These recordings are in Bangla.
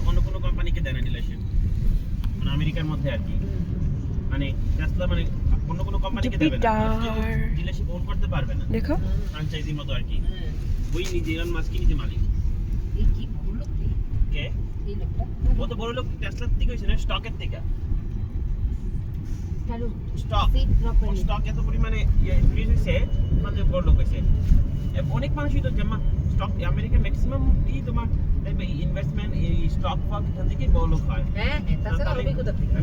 অন্য কোনো কোম্পানিকে দেয় না ডিলারশিপ, মানে আমেরিকার মধ্যে আর কি। মানে টেসলা মানে অন্য কোনো কোম্পানিকে দেবে না, ডিলারশিপ ওন করতে পারবে না, দেখো ফ্র্যাঞ্চাইজির মতো আর কি। ওই নিজে ইলন মাস্ক নিজে মালিক। এই কি বললো কে এই লোকটা? ও তো বড় লোক টেসলার থেকে হইছে না, স্টকের থেকে। হ্যালো স্টক স্টক এত পরিমাণে ইনক্রিজ হইছে, মানে বড় লোক হইছে। অনেক মানুষই তো যেমন স্টক আমেরিকার ম্যাক্সিমাম এই তোমার ইনভেস্টমেন্ট এই স্টক ফক এখান থেকে বড় লোক হয়। হ্যাঁ তাছাড়া অভিজ্ঞতা থেকে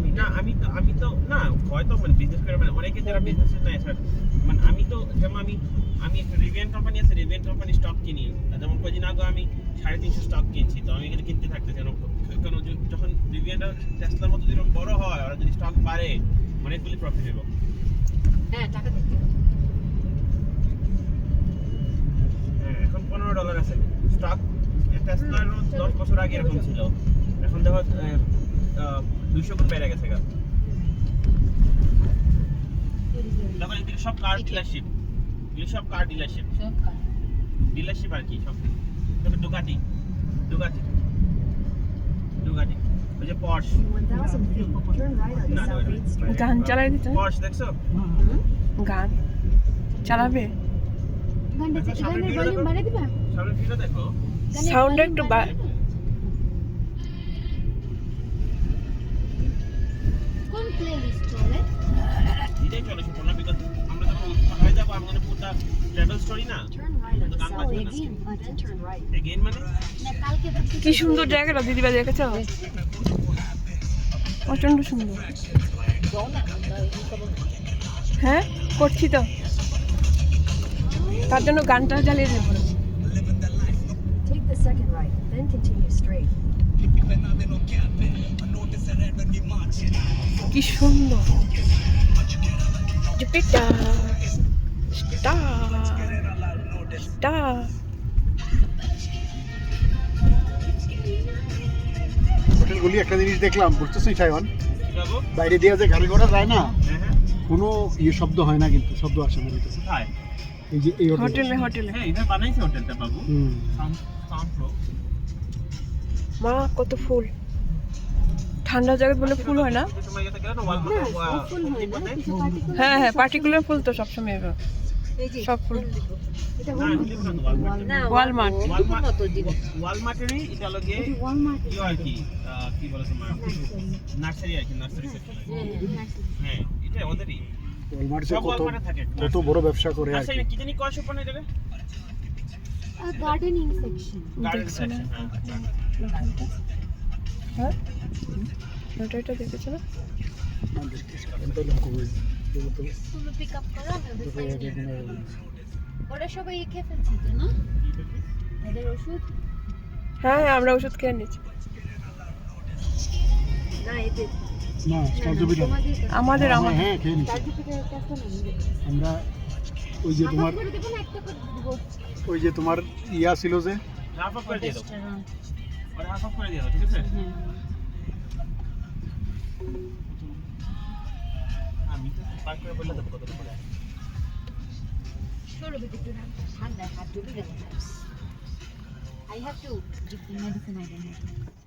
আমি তো না হয়তো মানে বিজনেস করে মানে অনেকে যারা বিজনেস না স্যার মানে আমি তো যেমন আমি একটা রিভিয়ান কোম্পানি আছে, রিভিয়ান কোম্পানি স্টক কিনি। যেমন কদিন আগে আমি 350 স্টক কিনছি, তো আমি এখানে কিনতে থাকতে কেন যখন রিভিয়ানটা টেসলার মতো যেরকম বড় হয় আর যদি স্টক বাড়ে অনেকগুলি প্রফিট হবে। হ্যাঁ টাকা দিতে এখন $15 আছে স্টক। টেসলার 10 বছর আগে এরকম ছিল, এখন দেখো 200 গুণ বেড়ে গেছে। দেখো এদিকে সব কার ডিলারশিপ, এগুলো সব কার ডিলারশিপ, সব কাজ ডিলারশিপ আর কি সব। দেখো ডুকাটি ওই যে পর্শ, 1000 feet, turn right on South 8th Street. গান চালাই দিতে, পর্শ দেখছো? গান চালাবে, গানের ভলিউম বাড়িয়ে দিবা? সামনে ভিডিও দেখো, সাউন্ড একটু কোন প্লেলিস্ট চলে? এটাই চলে সুপর্ণা, বিকজ আমরা যখন হয়ে যাবো আমাদের পুরোটা ট্রাভেল স্টোরি না। Turn right on তো গান South বাজবে না। 18th, then turn right. Again মানে না কালকে দেখছি কি সুন্দর জায়গাটা দিদিবা, দেখেছ? প্রচন্ড সুন্দর। হ্যাঁ করছি তো, তার জন্য গানটা চালিয়ে দেবো। Take the second right, then continue straight. কি সুন্দর জুপিটার স্টার স্টার। হোটেলগুলি একটা জিনিস দেখলাম, বুঝতেছি সাইওয়ান, যাবো। বাইরে দিয়ে যে গাড়ি ঘোড়া যায় না, হ্যাঁ কোনো শব্দ হয় না, কিন্তু শব্দ আসে না ভিতরে। কোথায়? এই যে এই হোটেলে হ্যাঁ এটা বানাইছে হোটেলটা বাবু। হুম। Sound pro. মা কত ফুল, ঠান্ডা জায়গায় বলে ফুল হয় না। তোমার ইয়েতে গেলে না ওয়াল ফুল হয় না, কিছু particular হ্যাঁ হ্যাঁ পার্টিকুলার ফুল তো সবসময় এই যে সব ফুল। এটা না ওয়ালমার্ট না ওয়ালমার্ট। ওয়ালমার্ট মতো জিনিস ওয়ালমার্টেরই এটা লগে ওয়ালমার্ট ইয়ে আর কি কি বলে তোমার নার্সারি আর কি, নার্সারি সেকশন। হ্যাঁ এটা ওদেরই ওয়ালমার্ট যে সব কত ওয়ালমার্টে থাকে। কত বড় ব্যবসা করে আর আচ্ছা কি। কি জানি কয় সুপর্ণা এটা? Gardening section. গার্ডেন দেখছো না? সেকশন। হ্যাঁ ওটা দেখেছো না? তুমি পিক আপ করো ওরা সবাই খেয়ে ফেলছে তো না এদের ওষুধ? হ্যাঁ হ্যাঁ আমরা ওষুধ খেয়ে নিচ্ছি। না এদের না সার্টিফিকেট আমাদের হ্যাঁ খেয়ে নিচ্ছি আমরা। ওই যে তোমার ওই যে তোমার ইয়া ছিল যে হাফ অফ করে দিয়ে দাও, ওরা হাফ অফ করে দিয়ে দাও, ঠিক আছে? আমি তো পার করে বললে দেবো কত করে। ষোলো বিকেট ঠান্ডা হাত ডুবে গেছে। I have to give the medicine I don't have.